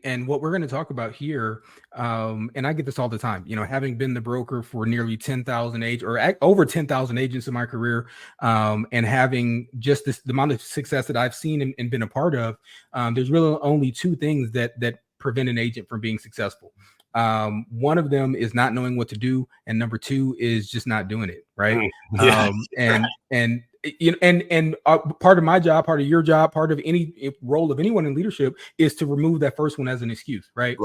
And what we're going to talk about here, and I get this all the time, having been the broker for nearly 10,000 over 10,000 agents in my career, and having just the amount of success that I've seen and been a part of, there's really only two things that prevent an agent from being successful. One of them is not knowing what to do, and number two is just not doing it, right? Yeah. And part of my job, part of your job, part of any role of anyone in leadership is to remove that first one as an excuse, right?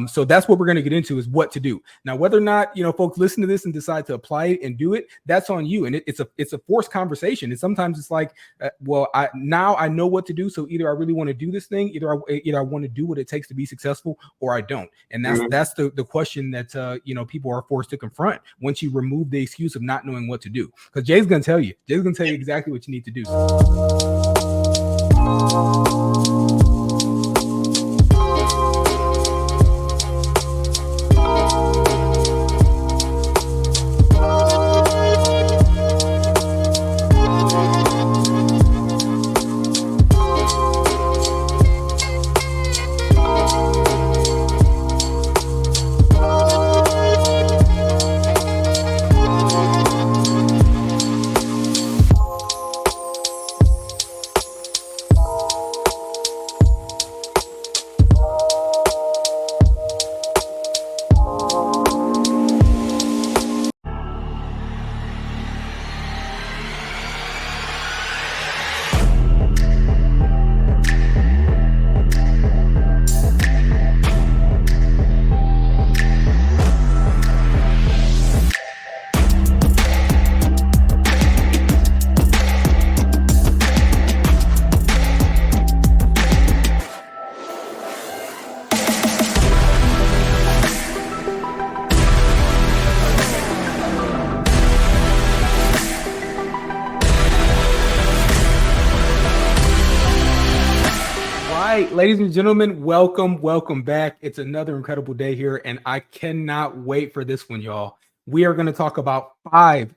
So that's what we're going to get into, is what to do. Now, whether or not folks listen to this and decide to apply it and do it, that's on you. And it's a forced conversation. And sometimes it's like, I know what to do. So either I really want to do this thing, either I want to do what it takes to be successful, or I don't. And that's the question that people are forced to confront once you remove the excuse of not knowing what to do. Because Jay's going to tell you exactly what you need to do. Ladies and gentlemen, welcome back. It's another incredible day here, and I cannot wait for this one, y'all. We are going to talk about 5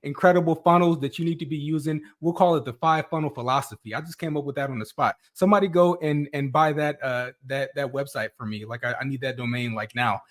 incredible funnels that you need to be using. We'll call it the 5 funnel philosophy. I just came up with that on the spot. Somebody go and buy that website for me. Like I need that domain like now.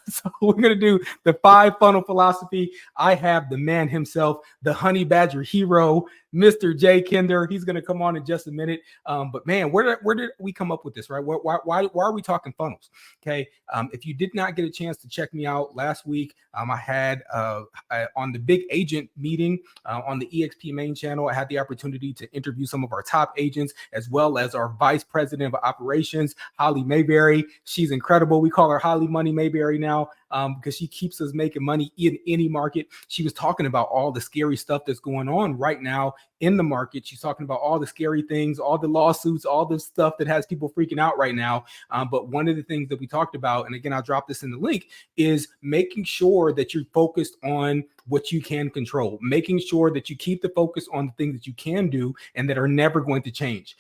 So we're going to do the 5 funnel philosophy. I have the man himself, the honey badger hero, Mr. Jay Kinder. He's going to come on in just a minute. But man, where did we come up with this, right? Why are we talking funnels? Okay. If you did not get a chance to check me out last week, I had on the big agent meeting on the EXP main channel, I had the opportunity to interview some of our top agents, as well as our vice president of operations, Holly Mayberry. She's incredible. We call her Holly Money Mayberry now, because she keeps us making money in any market. She was talking about all the scary stuff that's going on right now in the market. She's talking about all the scary things, all the lawsuits, all the stuff that has people freaking out right now. But one of the things that we talked about, and again, I'll drop this in the link, is making sure that you're focused on what you can control, making sure that you keep the focus on the things that you can do and that are never going to change.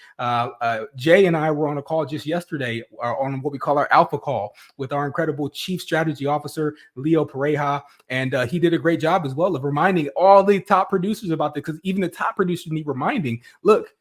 Jay and I were on a call just yesterday on what we call our alpha call with our incredible chief strategy officer, Leo Pareja. And he did a great job as well of reminding all the top producers about this, because even the top producers need reminding. Look,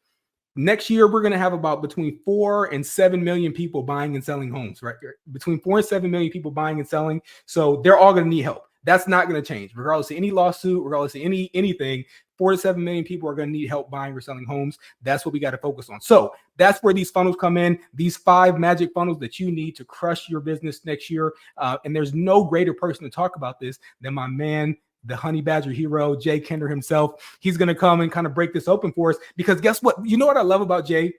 next year, we're going to have about between 4 and 7 million people buying and selling homes, right? Between 4 and 7 million people buying and selling. So they're all going to need help. That's not going to change, regardless of any lawsuit, regardless of anything. 4 to 7 million people are going to need help buying or selling homes. That's what we got to focus on. So that's where these funnels come in. These 5 magic funnels that you need to crush your business next year. And there's no greater person to talk about this than my man, the honey badger hero, Jay Kinder himself. He's going to come and kind of break this open for us, because guess what? You know what I love about Jay?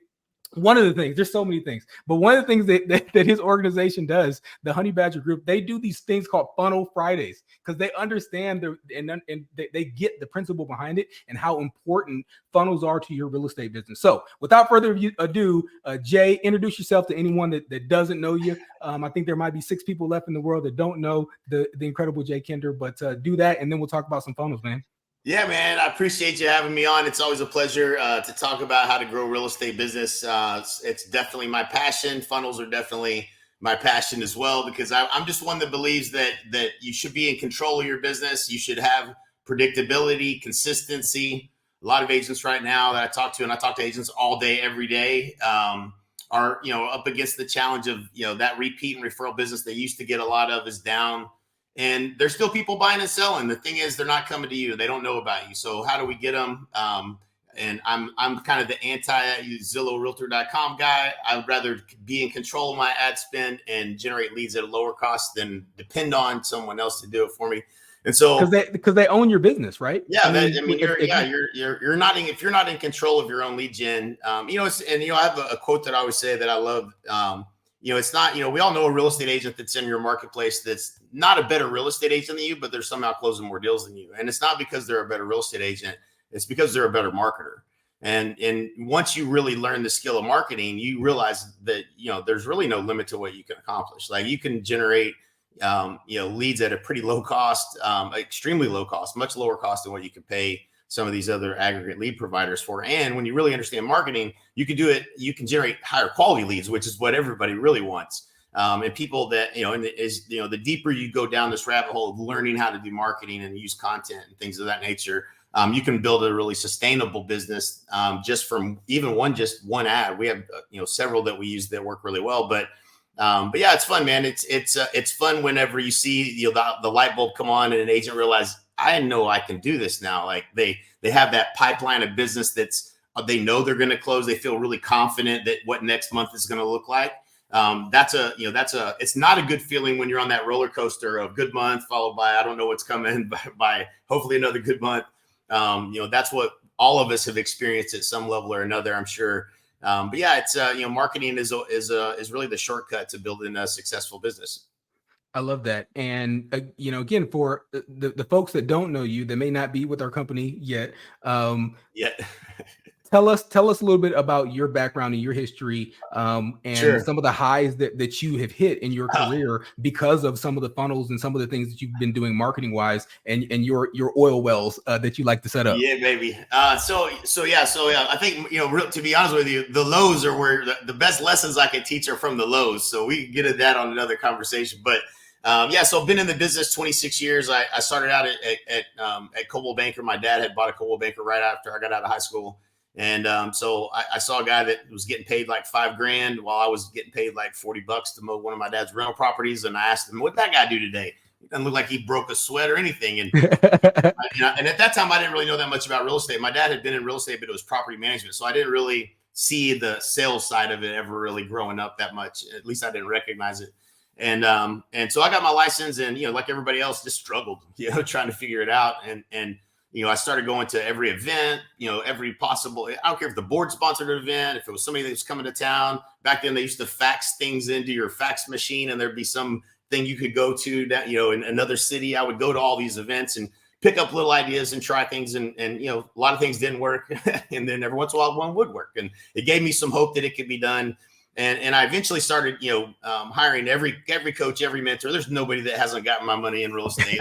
One of the things, there's so many things, but one of the things that his organization does, the Honey Badger Group, they do these things called Funnel Fridays, because they understand and they get the principle behind it and how important funnels are to your real estate business. So without further ado, Jay, introduce yourself to anyone that doesn't know you. I think there might be 6 people left in the world that don't know the incredible Jay Kinder, but do that, and then we'll talk about some funnels, man. Yeah, man, I appreciate you having me on. It's always a pleasure to talk about how to grow real estate business. It's definitely my passion. Funnels are definitely my passion as well, because I'm just one that believes that you should be in control of your business. You should have predictability, consistency. A lot of agents right now that I talk to, and I talk to agents all day, every day, are, up against the challenge of, that repeat and referral business they used to get a lot of is down. And there's still people buying and selling. The thing is, they're not coming to you. They don't know about you. So how do we get them? And I'm kind of the anti-ZillowRealtor.com guy. I would rather be in control of my ad spend and generate leads at a lower cost than depend on someone else to do it for me. And so because they own your business, right? Yeah, you're not if you're not in control of your own lead gen. I have a quote that I always say that I love. It's not, we all know a real estate agent that's in your marketplace that's not a better real estate agent than you, but they're somehow closing more deals than you. And it's not because they're a better real estate agent. It's because they're a better marketer. And once you really learn the skill of marketing, you realize that, there's really no limit to what you can accomplish. Like you can generate, leads at a pretty low cost, extremely low cost, much lower cost than what you could pay some of these other aggregate lead providers for. And when you really understand marketing, you can do it. You can generate higher quality leads, which is what everybody really wants. And people that, the deeper you go down this rabbit hole of learning how to do marketing and use content and things of that nature, you can build a really sustainable business just from even one ad. We have, several that we use that work really well, but yeah, it's fun, man. It's fun whenever you see the light bulb come on and an agent realize, I know I can do this now. Like they have that pipeline of business that's they know they're going to close. They feel really confident that what next month is going to look like. It's not a good feeling when you're on that roller coaster of good month followed by I don't know what's coming by hopefully another good month. That's what all of us have experienced at some level or another, I'm sure. But yeah, it's marketing is really the shortcut to building a successful business. I love that. And again, for the folks that don't know you, that may not be with our company yet. Tell us a little bit about your background and your history, and Sure. some of the highs that you have hit in your career because of some of the funnels and some of the things that you've been doing marketing wise, and your oil wells that you like to set up. Yeah, baby. So I think, to be honest with you, the lows are where the best lessons I can teach are from the lows. So we can get at that on another conversation. But so I've been in the business 26 years. I started out at Coldwell Banker. My dad had bought a Coldwell Banker right after I got out of high school. And so I saw a guy that was getting paid like $5,000 while I was getting paid like $40 to mow one of my dad's rental properties. And I asked him, what'd that guy do today? It doesn't look like he broke a sweat or anything. And and at that time, I didn't really know that much about real estate. My dad had been in real estate, but it was property management. So I didn't really see the sales side of it ever really growing up that much. At least I didn't recognize it. And so I got my license and, like everybody else, just struggled, trying to figure it out. And I started going to every event, every possible, I don't care if the board sponsored an event, if it was somebody that was coming to town. Back then, they used to fax things into your fax machine and there'd be some thing you could go to that, in another city. I would go to all these events and pick up little ideas and try things. And a lot of things didn't work. And then every once in a while, one would work. And it gave me some hope that it could be done. And I eventually started, hiring every coach, every mentor. There's nobody that hasn't gotten my money in real estate.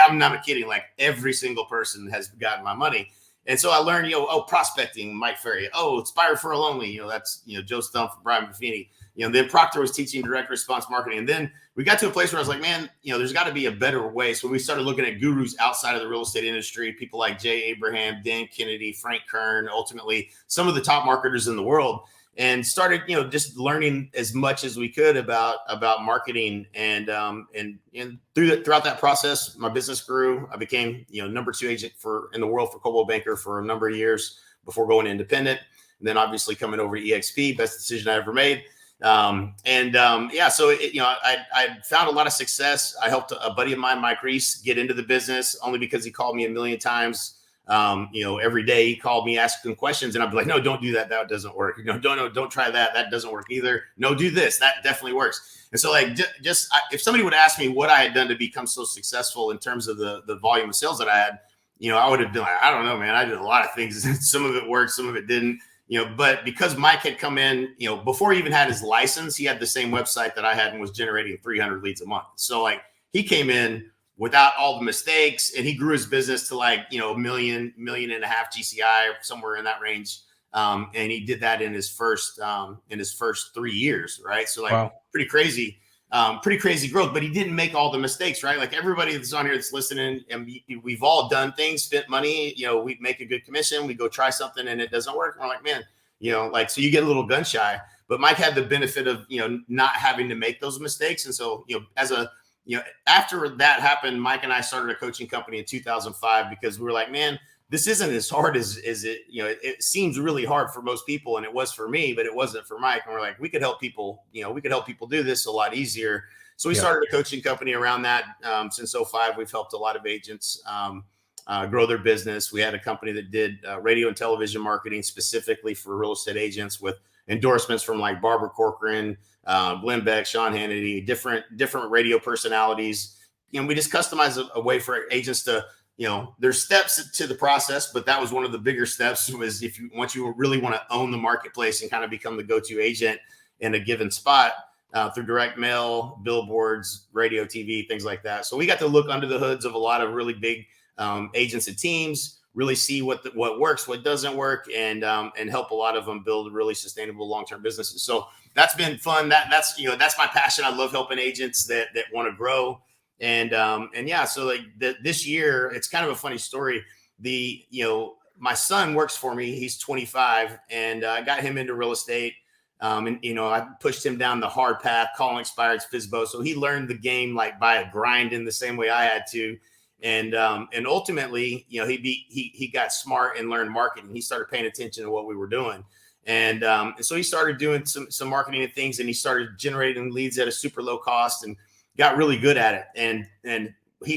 I'm not kidding. Like every single person has gotten my money. And so I learned, prospecting, Mike Ferry. Inspire Referral Only. That's, Joe Stump and Brian Buffini. Then Proctor was teaching direct response marketing. And then we got to a place where I was like, man, there's got to be a better way. So we started looking at gurus outside of the real estate industry, people like Jay Abraham, Dan Kennedy, Frank Kern, ultimately some of the top marketers in the world. And started, just learning as much as we could about marketing, and throughout that process, my business grew. I became, number 2 agent in the world for Coldwell Banker for a number of years before going independent. And then obviously coming over to EXP, best decision I ever made. So I found a lot of success. I helped a buddy of mine, Mike Reese, get into the business only because he called me a million times. Every day he called me asking questions and I'd be like, no, don't do that. That doesn't work. Don't try that. That doesn't work either. No, do this. That definitely works. And so if somebody would ask me what I had done to become so successful in terms of the volume of sales that I had, I would have been like, I don't know, man, I did a lot of things. Some of it worked, some of it didn't, but because Mike had come in, before he even had his license, he had the same website that I had and was generating 300 leads a month. So he came in without all the mistakes, and he grew his business to $1.5 million GCI, somewhere in that range. And he did that in his first 3 years, right? So wow. Pretty crazy growth, but he didn't make all the mistakes, right? Like everybody that's on here that's listening, and we've all done things, spent money, we make a good commission, we go try something and it doesn't work. And we're like, man, so you get a little gun shy. but Mike had the benefit of, not having to make those mistakes. And so, after that happened, Mike and I started a coaching company in 2005 because we were like, man, this isn't as hard as it, it seems really hard for most people. And it was for me, but it wasn't for Mike. And we're like, we could help people, do this a lot easier. So we started a coaching company around that. Since '05, we've helped a lot of agents grow their business. We had a company that did radio and television marketing specifically for real estate agents with endorsements from like Barbara Corcoran, Glenn Beck, Sean Hannity, different radio personalities. We just customized a way for agents to, there's steps to the process, but that was one of the bigger steps was once you really want to own the marketplace and kind of become the go-to agent in a given spot through direct mail, billboards, radio, TV, things like that. So we got to look under the hoods of a lot of really big agents and teams, really see what works, what doesn't work, and help a lot of them build really sustainable long-term businesses. So that's been fun. That's my passion. I love helping agents that want to grow. And yeah, so like this year, it's kind of a funny story. My son works for me. He's 25, and I got him into real estate. I pushed him down the hard path, calling expireds, FSBO. So he learned the game like by a grind in the same way I had to. And ultimately, he got smart and learned marketing. He started paying attention to what we were doing. And so he started doing some marketing and things, and he started generating leads at a super low cost and got really good at it. And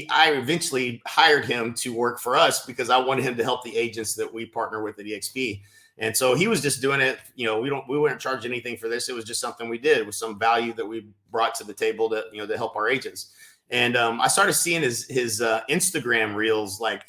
I eventually hired him to work for us because I wanted him to help the agents that we partner with at EXP. And so he was just doing it. We weren't charging anything for this. It was just something we did with some value that we brought to the table to help our agents. And I started seeing his Instagram reels like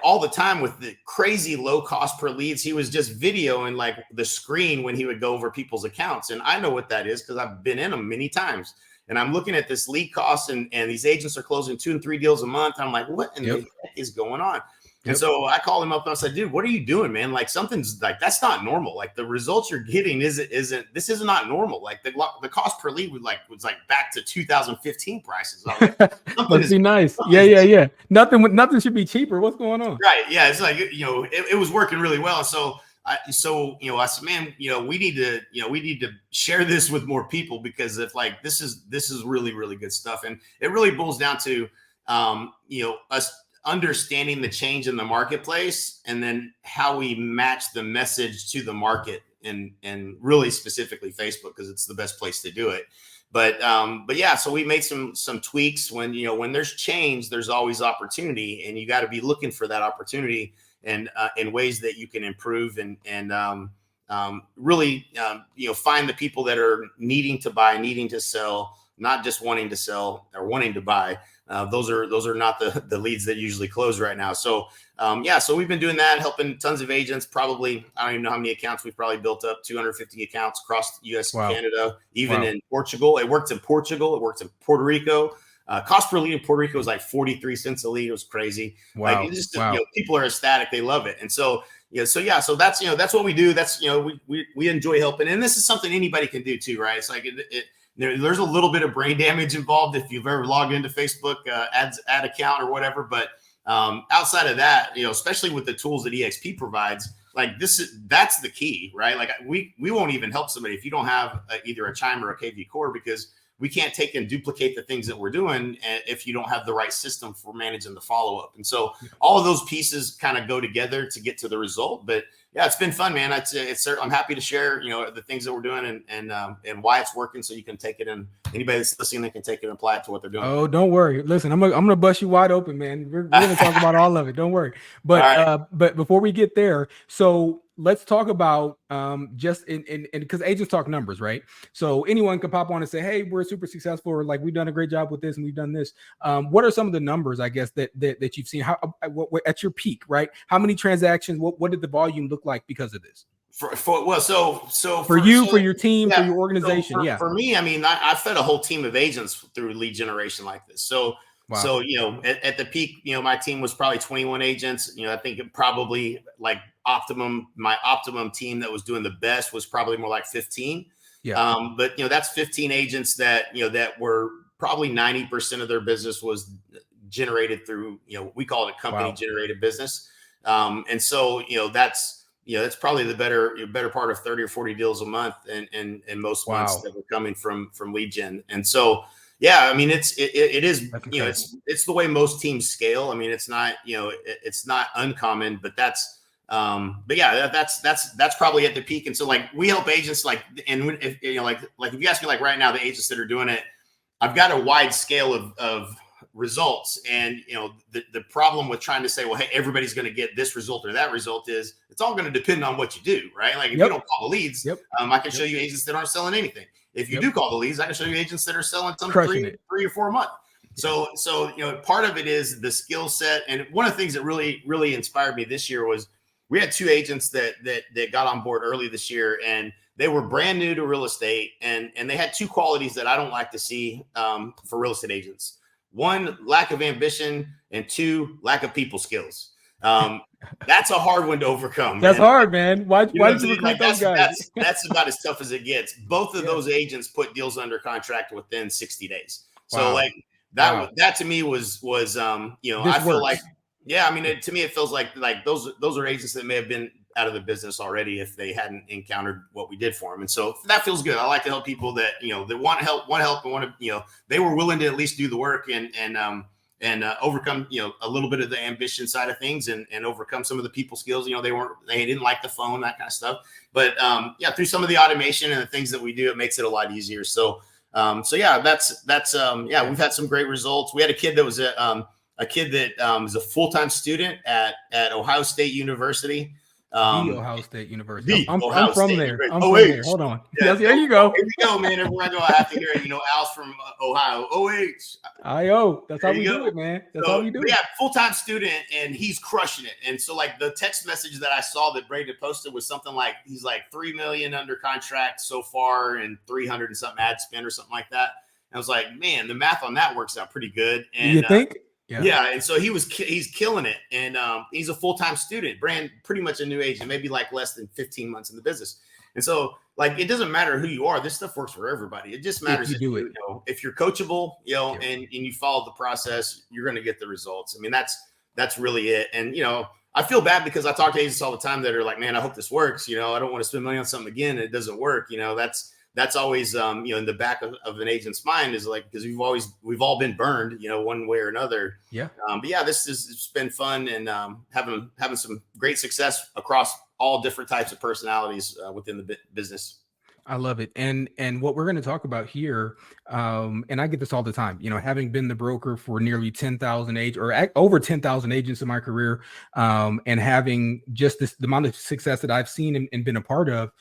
all the time with the crazy low cost per leads. He was just videoing like the screen when he would go over people's accounts. And I know what that is because I've been in them many times. And I'm looking at this lead cost and these agents are closing 2 and 3 deals a month. I'm like, what in the heck is going on? And so I called him up and I said, dude, what are you doing, man? Like something's like, that's not normal. Like the results you're getting this is not normal. Like the cost per lead was like back to 2015 prices. I was like, must be nice. Yeah. Nothing should be cheaper. What's going on? Right. Yeah. It's like, it was working really well. And so I said, man, we need to share this with more people because if like, this is really, really good stuff. And it really boils down to, us understanding the change in the marketplace and then how we match the message to the market and really specifically Facebook because it's the best place to do it. But yeah, so we made some tweaks when there's change, there's always opportunity and you got to be looking for that opportunity and in ways that you can improve and really find the people that are needing to buy, needing to sell, not just wanting to sell or wanting to buy. Those are not the leads that usually close right now. So so we've been doing that, helping tons of agents. Probably, I don't even know how many accounts we've probably built up, 250 accounts across the U.S. and Canada, even in Portugal. It works in Portugal. It works in Puerto Rico. Cost per lead in Puerto Rico was like 43 cents a lead. It was crazy. Wow. Like people are ecstatic. They love it. And so so that's that's what we do. That's we enjoy helping, and this is something anybody can do too, right? It's like there's a little bit of brain damage involved if you've ever logged into Facebook ad account or whatever. But outside of that, especially with the tools that EXP provides, like that's the key, right? Like we won't even help somebody if you don't have either a Chime or a KV Core because we can't take and duplicate the things that we're doing if you don't have the right system for managing the follow-up. And so all of those pieces kind of go together to get to the result. But yeah, it's been fun, man. I'm happy to share, the things that we're doing and why it's working. So you can take it and anybody that's listening, they can take it and apply it to what they're doing. Oh, don't worry. Listen, I'm gonna bust you wide open, man. We're gonna talk about all of it. Don't worry. But but before we get there, so let's talk about just in because agents talk numbers, right? So anyone can pop on and say, hey, we're super successful, or like we've done a great job with this and we've done this. What are some of the numbers, I guess, that you've seen? How what, at your peak, right? How many transactions? What did the volume look like because of this? For your team, for your organization. For me, I mean, I fed a whole team of agents through lead generation like this. So So, at the peak, my team was probably 21 agents. I think it probably like my optimum team that was doing the best was probably more like 15. Yeah. But, that's 15 agents that were probably 90% of their business was generated through, we call it a company generated business. And so, it's probably the better part of 30 or 40 deals a month, and most months that are coming from lead gen. And so, yeah, I mean, it is, it's the way most teams scale. I mean, it's not, it's not uncommon, but but yeah, that's probably at the peak. And so, like, we help agents, like, and if if you ask me, like, right now, the agents that are doing it, I've got a wide scale of results. And, the problem with trying to say, well, hey, everybody's going to get this result or that result is it's all going to depend on what you do, right? Like, if you don't call the leads, I can show you agents that aren't selling anything. If you do call the leads, I can show you agents that are selling some three or 4 a month. So, part of it is the skill set. And one of the things that really, really inspired me this year was we had 2 agents that got on board early this year, and they were brand new to real estate. And they had 2 qualities that I don't like to see for real estate agents. 1, lack of ambition, and 2, lack of people skills. That's a hard one to overcome. That's hard, man. Why did you recruit those guys? That's about as tough as it gets. Both of those agents put deals under contract within 60 days. So that to me was I feel like, I mean, to me, it feels like those are agents that may have been out of the business already if they hadn't encountered what we did for them. And so that feels good. I like to help people that, that want help and want to, they were willing to at least do the work and overcome, a little bit of the ambition side of things and overcome some of the people skills. They didn't like the phone, that kind of stuff. But through some of the automation and the things that we do, it makes it a lot easier. So that's we've had some great results. We had a kid that was was a full-time student at Ohio State University. Ohio State University. I'm from there. Hold on. Yeah, there you go. Here we go, man. Everywhere I go, I have to hear it. Al's from Ohio. IO. That's how we do it, man. That's how we do it. Yeah, full-time student, and he's crushing it. And so, like, the text message that I saw that Brady posted was something like he's like $3 million under contract so far and 300 and something ad spend or something like that. And I was like, man, the math on that works out pretty good. And you think? Yeah. And so he's killing it. And he's a full-time student, pretty much a new agent, maybe like less than 15 months in the business. And so, like, it doesn't matter who you are. This stuff works for everybody. It just matters if you're coachable, and you follow the process, you're going to get the results. I mean, that's really it. And, I feel bad because I talk to agents all the time that are like, man, I hope this works. I don't want to spend money on something again. And it doesn't work. That's always, in the back of an agent's mind is like, because we've all been burned, one way or another. Yeah. But yeah, it's been fun and having some great success across all different types of personalities within the business. I love it. And what we're going to talk about here, and I get this all the time, having been the broker for nearly 10,000 over 10,000 agents in my career, and having just the amount of success that I've seen and been a part of,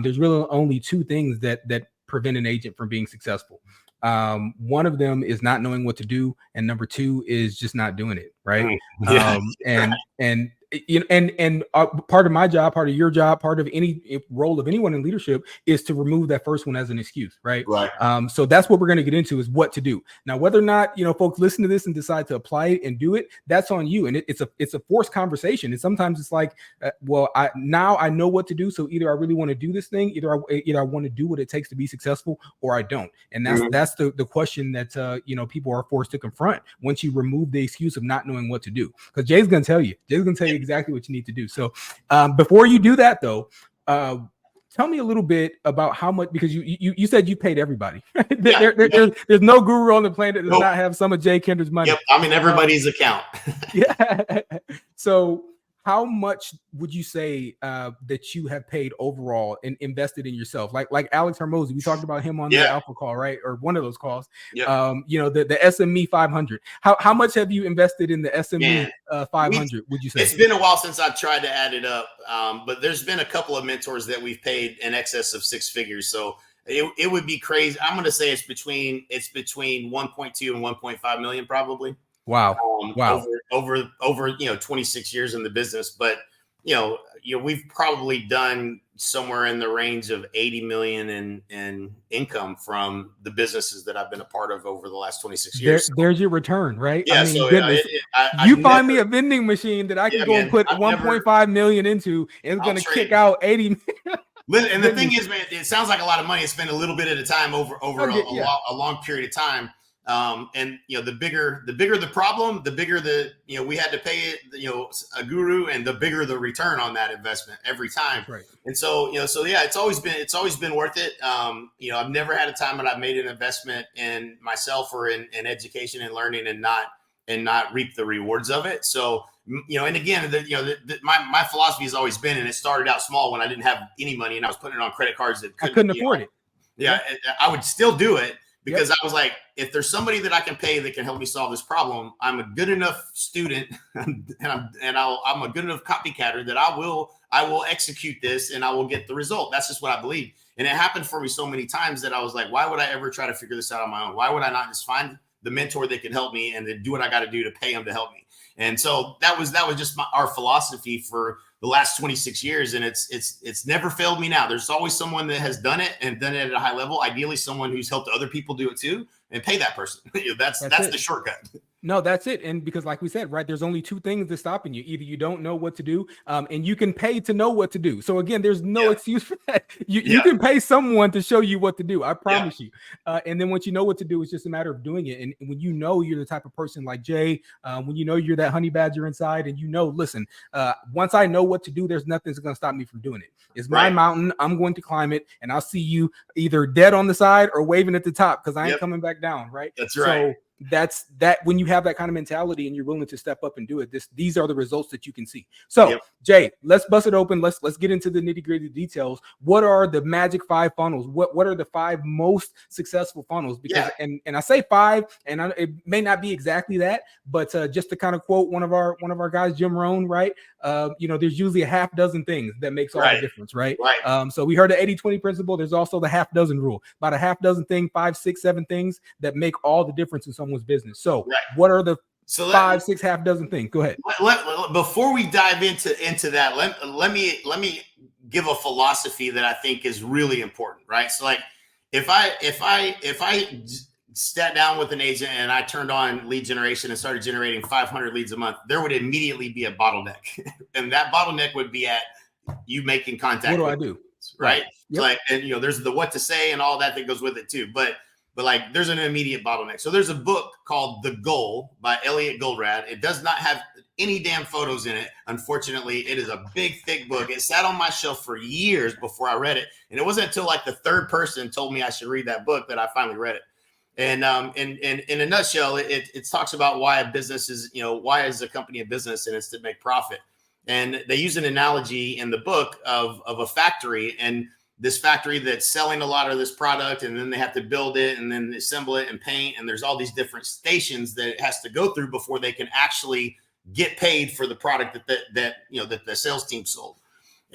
there's really only 2 things that prevent an agent from being successful. One of them is not knowing what to do, and number 2 is just not doing it. Right. Yeah. And part of my job, part of your job, part of any role of anyone in leadership is to remove that first one as an excuse, right? So that's what we're going to get into, is what to do. Now, whether or not folks listen to this and decide to apply it and do it, that's on you. And it's a forced conversation. And sometimes it's like, I know what to do. So either I really want to do this thing, either I want to do what it takes to be successful, or I don't. And that's the question that people are forced to confront once you remove the excuse of not knowing what to do. Because Jay's going to tell you exactly what you need to do. So before you do that, though, tell me a little bit about how much, because you said you paid everybody. There's no guru on the planet that does not have some of Jay Kinder's money. Yep, I'm in everybody's account. Yeah. So how much would you say that you have paid overall and invested in yourself? Like Alex Hermosi, we talked about him on the Alpha call, right? Or one of those calls. Yep. The SME 500. How much have you invested in the SME 500? Would you say? It's been a while since I've tried to add it up, but there's been a couple of mentors that we've paid in excess of 6 figures. So it would be crazy. I'm going to say it's between 1.2 and 1.5 million probably. Wow. Over 26 years in the business, but we've probably done somewhere in the range of 80 million in income from the businesses that I've been a part of over the last 26 years. There's your return, right? Yeah. You find me a vending machine that I can go and put 1.5 million into, and it's going to kick out 80 million. And the thing is, man, it sounds like a lot of money. It's been a little bit at a time over a long period of time. And the bigger the problem, the bigger we had to pay it, a guru, and the bigger the return on that investment every time. That's right. And so, yeah, it's always been worth it. I've never had a time when I've made an investment in myself or in education and learning and not reap the rewards of it. So, and again, my philosophy has always been, and it started out small when I didn't have any money and I was putting it on credit cards that I couldn't afford it. Yeah, I would still do it because I was like, if there's somebody that I can pay that can help me solve this problem, I'm a good enough student and I'm a good enough copycatter that I will execute this and I will get the result. That's just what I believe. And it happened for me so many times that I was like, why would I ever try to figure this out on my own? Why would I not just find the mentor that can help me and then do what I got to do to pay him to help me? And so that was just our philosophy for the last 26 years. And it's never failed me now. There's always someone that has done it and done it at a high level. Ideally, someone who's helped other people do it too, and pay that person. That's the shortcut. No, that's it. And because like we said, right, there's only two things that's stopping you. Either you don't know what to do, and you can pay to know what to do. So again, there's no excuse for that. You can pay someone to show you what to do. I promise you. And then once you know what to do, it's just a matter of doing it. And when you know you're the type of person like Jay, when you know you're that honey badger inside and listen, once I know what to do, there's nothing that's going to stop me from doing it. It's my mountain. I'm going to climb it, and I'll see you either dead on the side or waving at the top because I ain't coming back down, right? That's right. So that's that. When you have that kind of mentality and you're willing to step up and do it, these are the results that you can see. So Jay, let's bust it open. Let's get into the nitty-gritty details. What are the magic 5 funnels? What are the 5 most successful funnels? Because and I say 5, and it may not be exactly that, but just to kind of quote one of our guys, Jim Rohn, right? There's usually a half dozen things that makes all the difference, right? So we heard the 80-20 principle. There's also the half dozen rule. About a half dozen thing, 5, 6, 7 things that make all the difference in someone's business. So what are the 5, 6, half dozen things? Go ahead. Before we dive into that, let me give a philosophy that I think is really important, right? So like if I sat down with an agent and I turned on lead generation and started generating 500 leads a month, there would immediately be a bottleneck. And that bottleneck would be at you making contact. What do I do? Right. Yep. Like, and there's the what to say and all that goes with it too. But like there's an immediate bottleneck. So there's a book called The Goal by Elliot Goldratt. It does not have any damn photos in it. Unfortunately, it is a big, thick book. It sat on my shelf for years before I read it. And it wasn't until like the third person told me I should read that book that I finally read it. And in a nutshell, it talks about why a business is, why is a company a business, and it's to make profit. And they use an analogy in the book of a factory, and this factory that's selling a lot of this product, and then they have to build it and then assemble it and paint. And there's all these different stations that it has to go through before they can actually get paid for the product that the sales team sold.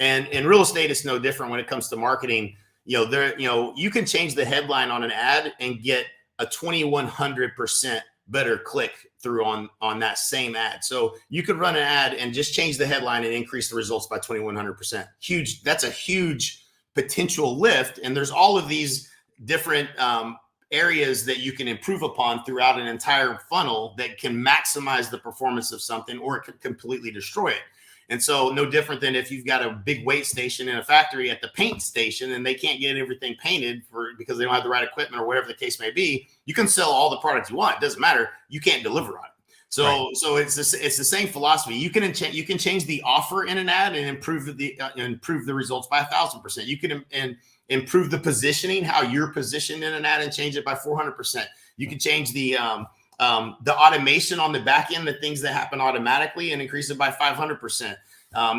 And in real estate, it's no different when it comes to marketing. You can change the headline on an ad and get a 2,100% better click through on that same ad. So you could run an ad and just change the headline and increase the results by 2,100%. Huge. That's a huge potential lift. And there's all of these different areas that you can improve upon throughout an entire funnel that can maximize the performance of something, or it could completely destroy it. And so no different than if you've got a big weight station in a factory at the paint station and they can't get everything painted because they don't have the right equipment or whatever the case may be. You can sell all the products you want. It doesn't matter. You can't deliver on it. So it's the same philosophy. You can change the offer in an ad and improve the results by 1,000%. You can improve the positioning, how you're positioned in an ad, and change it by 400%. You can change the automation on the back end, the things that happen automatically, and increase it by 500%.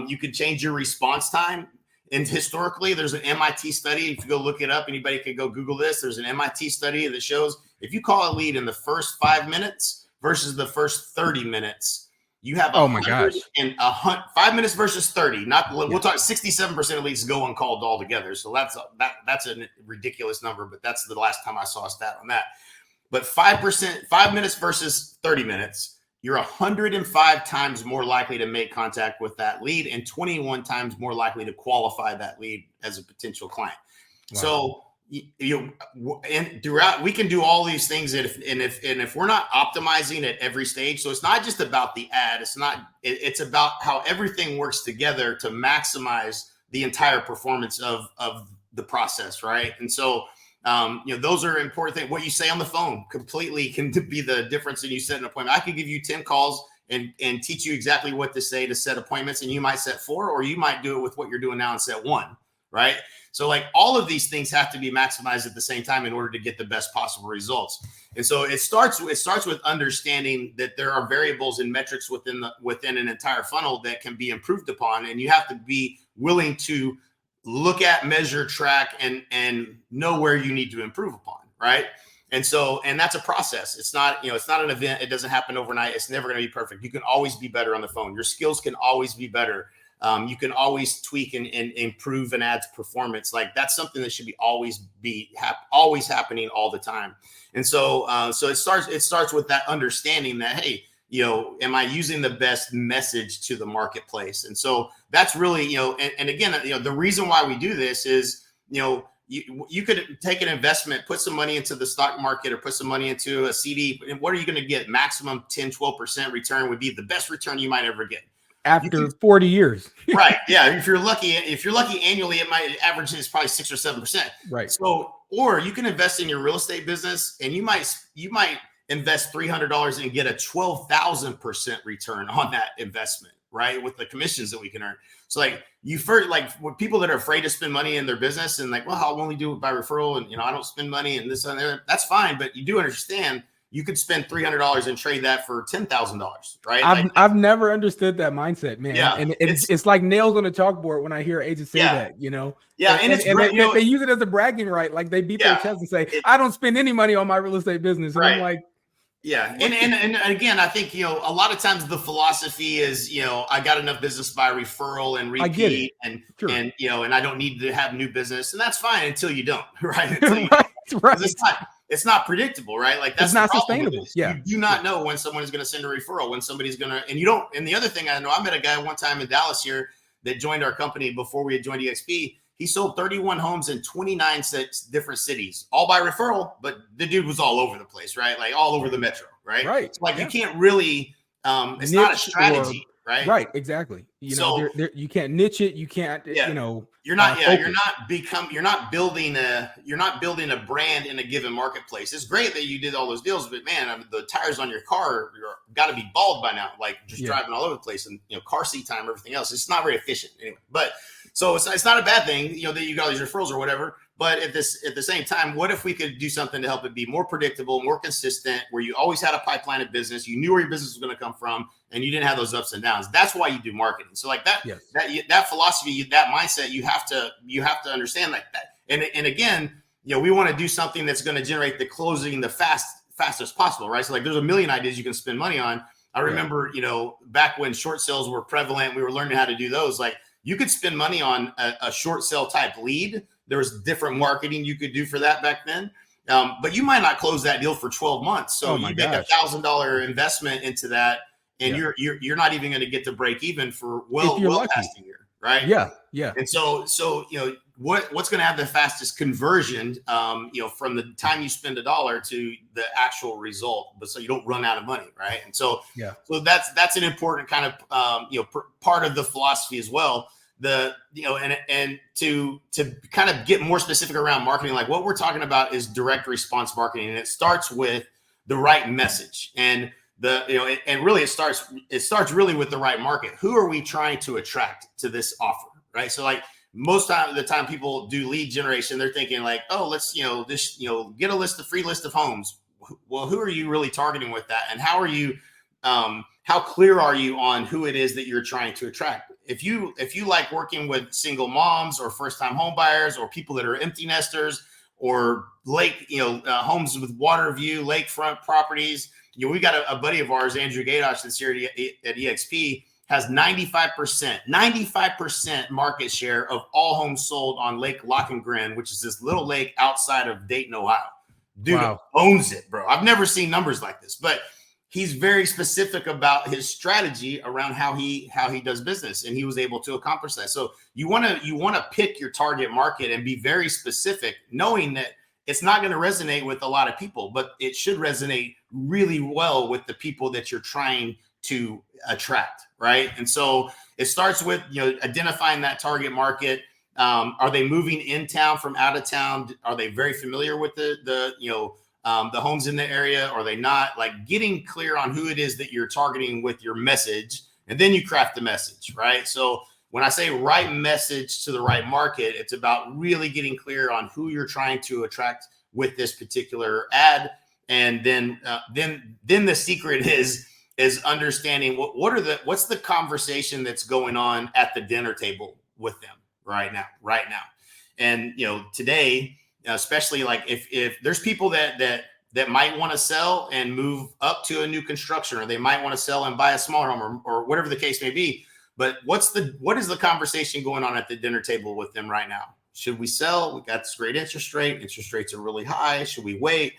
You could change your response time. And historically, there's an MIT study. If you go look it up, anybody could go Google this. There's an MIT study that shows if you call a lead in the first 5 minutes versus the first 30 minutes, you have 5 minutes versus 30. We'll talk 67% of leads go uncalled altogether. So that's a ridiculous number, but that's the last time I saw a stat on that. But 5 minutes versus 30 minutes, you're 105 times more likely to make contact with that lead and 21 times more likely to qualify that lead as a potential client. Wow. So and throughout, we can do all these things, and if we're not optimizing at every stage, so it's not just about the ad, it's about how everything works together to maximize the entire performance of the process, right? And so Those are important things. What you say on the phone completely can be the difference in you set an appointment. I could give you 10 calls and teach you exactly what to say to set appointments, and you might set 4, or you might do it with what you're doing now and set 1, right? So like all of these things have to be maximized at the same time in order to get the best possible results. And so it starts with understanding that there are variables and metrics within an entire funnel that can be improved upon, and you have to be willing to look at, measure, track, and know where you need to improve upon, right? And that's a process. It's not an event. It doesn't happen overnight. It's never going to be perfect. You can always be better on the phone. Your skills can always be better. You can always tweak and improve an ad's performance. Like that's something that should be always happening all the time. And so it starts with that understanding that, hey, am I using the best message to the marketplace? And so that's really, and again, the reason why we do this is, you could take an investment, put some money into the stock market or put some money into a CD. And what are you going to get? Maximum 10, 12% return would be the best return you might ever get. After 40 years. Right. Yeah. If you're lucky annually, it might average is probably 6 or 7%. Right. So, or you can invest in your real estate business and you might invest $300 and get a 12,000% return on that investment, right? With the commissions that we can earn. So like with people that are afraid to spend money in their business and like, well, I'll only do it by referral. And, I don't spend money and this and that. That's fine. But you do understand you could spend $300 and trade that for $10,000, right? I've never understood that mindset, man. Yeah, and it's like nails on a chalkboard when I hear agents say that, Yeah, and they use it as a bragging right, like they beat their chest and say, "I don't spend any money on my real estate business," and right. I'm like, yeah, and again, I think a lot of times the philosophy is I got enough business by referral and repeat, and I don't need to have new business, and that's fine until you don't, right? It's not predictable, right? Like that's not sustainable. Yeah, you do not know when someone is going to send a referral, when somebody's going to, and you don't. And the other thing I know, I met a guy one time in Dallas here that joined our company before we had joined EXP. He sold 31 homes in 29 different cities, all by referral. But the dude was all over the place, right? Like all over the metro, right? Right. So like you can't really. It's not a strategy, right? Right. Exactly. You can't niche it. You can't. You're not building a brand in a given marketplace. It's great that you did all those deals, but man, the tires on your car got to be bald by now, like just driving all over the place, and car seat time, everything else. It's not very efficient anyway. But so it's not a bad thing, that you got all these referrals or whatever. But at the same time, what if we could do something to help it be more predictable, more consistent, where you always had a pipeline of business, you knew where your business was going to come from, and you didn't have those ups and downs. That's why you do marketing. So like that philosophy, that mindset, you have to understand like that. And again, we want to do something that's going to generate the closing the fastest possible, right? So like there's a million ideas you can spend money on. I remember, back when short sales were prevalent, we were learning how to do those. Like you could spend money on a short sale type lead. There was different marketing you could do for that back then. But you might not close that deal for 12 months. So you make $1,000 investment into that, and you're not even going to get to break even for well past a year, right? Yeah, yeah. And so what's going to have the fastest conversion, from the time you spend $1 to the actual result, but so you don't run out of money, right? And so that's an important kind of part of the philosophy as well. And to kind of get more specific around marketing, like what we're talking about is direct response marketing, and it starts with the right message, and really it starts really with the right market. Who are we trying to attract to this offer, right? So like most of the time people do lead generation, they're thinking like, oh, let's get a free list of homes. Well, who are you really targeting with that, and how are you how clear are you on who it is that you're trying to attract? If you like working with single moms or first-time home buyers or people that are empty nesters or homes with water view, lakefront properties, we got a buddy of ours, Andrew Gadosh, that's here at EXP, has 95% market share of all homes sold on Lake Lochengrin, which is this little lake outside of Dayton, Ohio. Dude owns it, bro. I've never seen numbers like this, but he's very specific about his strategy around how he does business, and he was able to accomplish that. So you want to pick your target market and be very specific, knowing that it's not going to resonate with a lot of people, but it should resonate really well with the people that you're trying to attract, right? And so it starts with identifying that target market, Are they moving in town from out of town? Are they very familiar with the homes in the area? Are they not? Like, getting clear on who it is that you're targeting with your message, and then you craft the message, right? So when I say right message to the right market, it's about really getting clear on who you're trying to attract with this particular ad. And then the secret is understanding what's the conversation that's going on at the dinner table with them right now. And today, especially, like, if there's people that might want to sell and move up to a new construction, or they might want to sell and buy a smaller home, or whatever the case may be. But what is the conversation going on at the dinner table with them right now? Should we sell? We got this great interest rate. Interest rates are really high. Should we wait?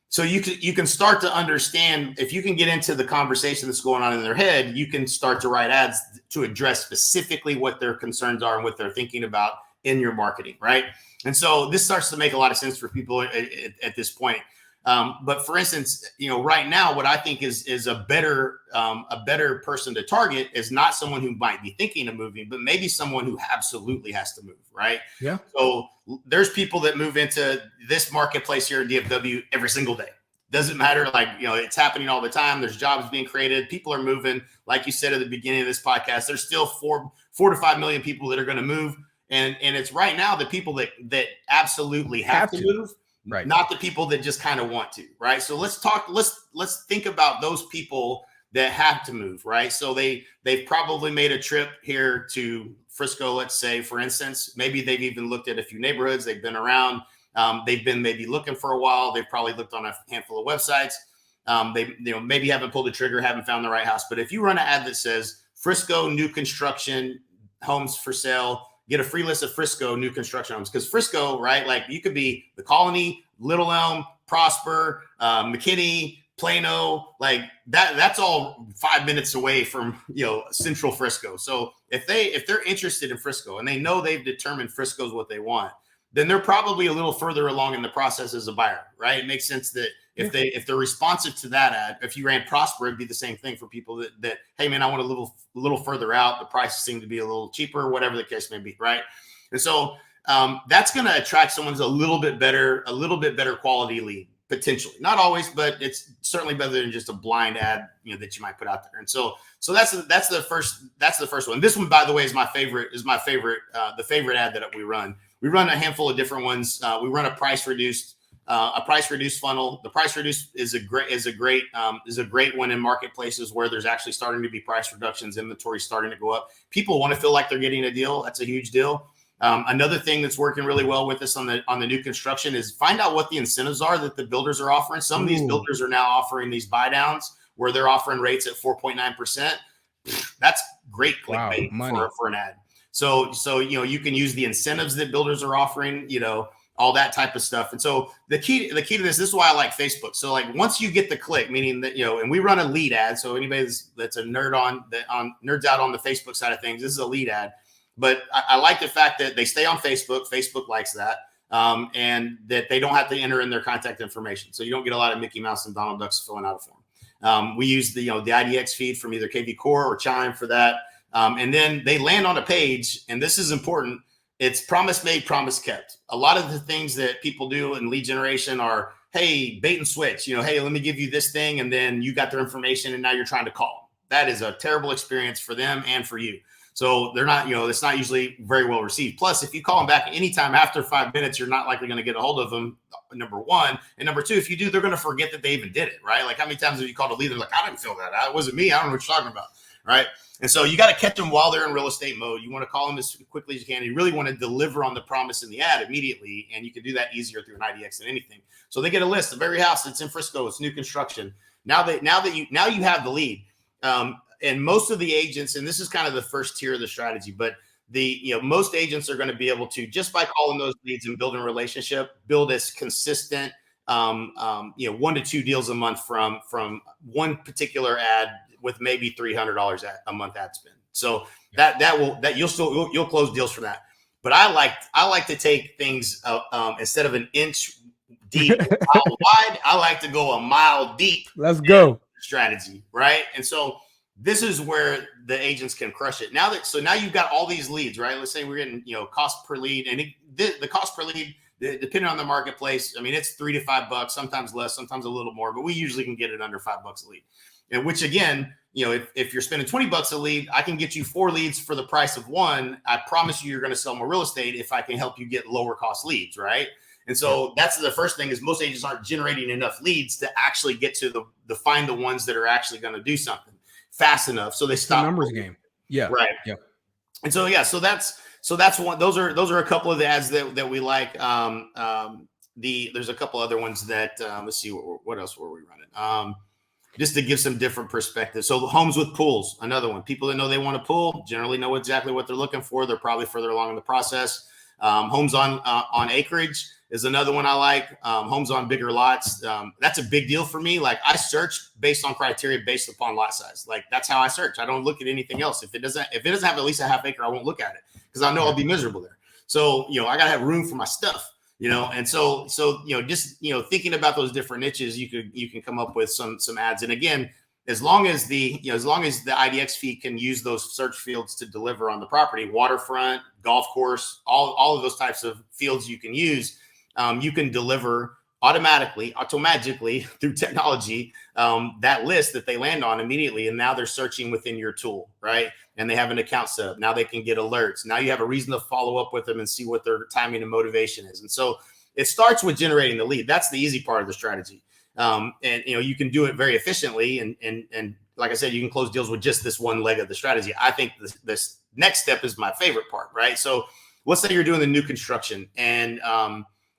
So you can start to understand, if you can get into the conversation that's going on in their head, you can start to write ads to address specifically what their concerns are and what they're thinking about in your marketing, right? And so this starts to make a lot of sense for people at this point. But for instance, right now, what I think is a better person to target is not someone who might be thinking of moving, but maybe someone who absolutely has to move, right? Yeah. So there's people that move into this marketplace here in DFW every single day. Doesn't matter, like, it's happening all the time. There's jobs being created. People are moving. Like you said at the beginning of this podcast, there's still 4 to 5 million people that are going to move. And it's right now the people that absolutely have to move. Right. Not the people that just kind of want to, right? So let's think about those people that have to move, right? So they've probably made a trip here to Frisco, let's say, for instance. Maybe they've even looked at a few neighborhoods. They've been around. They've been maybe looking for a while. They've probably looked on a handful of websites. They maybe haven't pulled the trigger, haven't found the right house. But if you run an ad that says Frisco new construction homes for sale, get a free list of Frisco new construction homes, because Frisco, right? Like, you could be the Colony, Little Elm, Prosper, McKinney, Plano, like that. That's all 5 minutes away from Central Frisco. So if they're interested in Frisco and they know they've determined Frisco is what they want, then they're probably a little further along in the process as a buyer, right? It makes sense that if they're responsive to that ad, if you ran Prosper, it'd be the same thing for people that hey man, I want a little further out. The prices seem to be a little cheaper, whatever the case may be, right? And so that's going to attract someone's a little bit better quality lead, potentially. Not always, but it's certainly better than just a blind ad that you might put out there. And so that's the first one. This one, by the way, is my favorite. The favorite ad that we run. We run a handful of different ones. We run a price reduced funnel. The price reduced is a great one in marketplaces where there's actually starting to be price reductions, inventory starting to go up. People want to feel like they're getting a deal. That's a huge deal. Another thing that's working really well with us on the new construction is find out what the incentives are that the builders are offering. Some of these builders are now offering these buy downs where they're offering rates at 4.9%. That's great clickbait for an ad. So you can use the incentives that builders are offering, all that type of stuff. And so the key to this is why I like Facebook. So like, once you get the click, meaning that, and we run a lead ad. So anybody that's a nerd nerds out on the Facebook side of things, this is a lead ad. But I like the fact that they stay on Facebook. Facebook likes that. And that they don't have to enter in their contact information. So you don't get a lot of Mickey Mouse and Donald Ducks filling out a form. We use the IDX feed from either KV Core or Chime for that. And then they land on a page, and this is important. It's promise made, promise kept. A lot of the things that people do in lead generation are, hey, bait and switch, hey, let me give you this thing. And then you got their information and now you're trying to call. That is a terrible experience for them and for you. So they're not, it's not usually very well received. Plus, if you call them back anytime after 5 minutes, you're not likely going to get a hold of them, number one. And number two, if you do, they're going to forget that they even did it, right? Like, how many times have you called a lead? They're like, I didn't fill that out. It wasn't me. I don't know what you're talking about, right? And so you got to catch them while they're in real estate mode. You want to call them as quickly as you can. You really want to deliver on the promise in the ad immediately. And you can do that easier through an IDX than anything. So they get a list of every house that's in Frisco. It's new construction. Now you have the lead. And most of the agents, and this is kind of the first tier of the strategy, but most agents are going to be able to, just by calling those leads and building a relationship, build this consistent, 1 to 2 deals a month from one particular ad with maybe $300 a month ad spend. So you'll close deals from that. But I like to take things instead of an inch deep, a mile wide. I like to go a mile deep. Let's go. Strategy, right? And so this is where the agents can crush it. Now you've got all these leads, right? Let's say we're getting, cost per lead, and the cost per lead, depending on the marketplace, I mean, it's $3 to $5, sometimes less, sometimes a little more, but we usually can get it under $5 a lead. And which again, if you're spending $20 a lead, I can get you 4 leads for the price of 1. I promise you're going to sell more real estate if I can help you get lower cost leads, right? And so that's the first thing, is most agents aren't generating enough leads to actually get to the find the ones that are actually going to do something fast enough. So they stop. The numbers game. Yeah. Right. Yeah. And so, so that's one. Those are a couple of the ads that we like. There's a couple other ones that, let's see, what else were we running? Just to give some different perspective. So homes with pools, another one. People that know they want a pool generally know exactly what they're looking for. They're probably further along in the process. Homes on acreage is another one I like. Homes on bigger lots. That's a big deal for me. Like, I search based on criteria based upon lot size. Like, that's how I search. I don't look at anything else. If it doesn't have at least a half acre, I won't look at it, because I know I'll be miserable there. So, I gotta have room for my stuff, and so just thinking about those different niches, you can come up with some ads. And again, as long as the IDX feed can use those search fields to deliver on the property, waterfront, golf course, all of those types of fields you can use, you can deliver automagically through technology, that list that they land on immediately. And now they're searching within your tool, right? And they have an account set up. Now they can get alerts. Now you have a reason to follow up with them and see what their timing and motivation is. And so it starts with generating the lead. That's the easy part of the strategy. And you can do it very efficiently. And like I said, you can close deals with just this one leg of the strategy. I think this next step is my favorite part, right? So let's say you're doing the new construction, and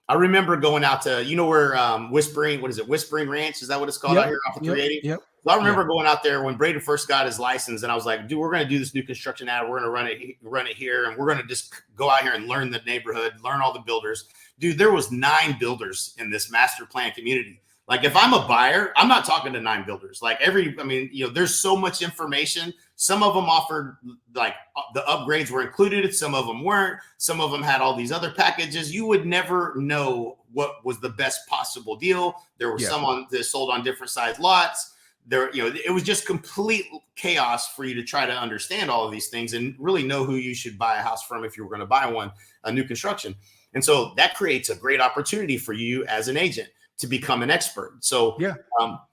I remember going out to, where Whispering Ranch, is that what it's called out here off of 380? Yep. So I remember going out there when Braden first got his license, and I was like, dude, we're going to do this new construction ad. We're going to run it here, and we're going to just go out here and learn the neighborhood, learn all the builders. Dude, there was 9 builders in this master plan community. Like, if I'm a buyer, I'm not talking to 9 builders. Like, there's so much information. Some of them offered, like, the upgrades were included. Some of them weren't. Some of them had all these other packages. You would never know what was the best possible deal. There were some that sold on different size lots. It was just complete chaos for you to try to understand all of these things and really know who you should buy a house from if you were going to buy a new construction. And so that creates a great opportunity for you as an agent to become an expert. So,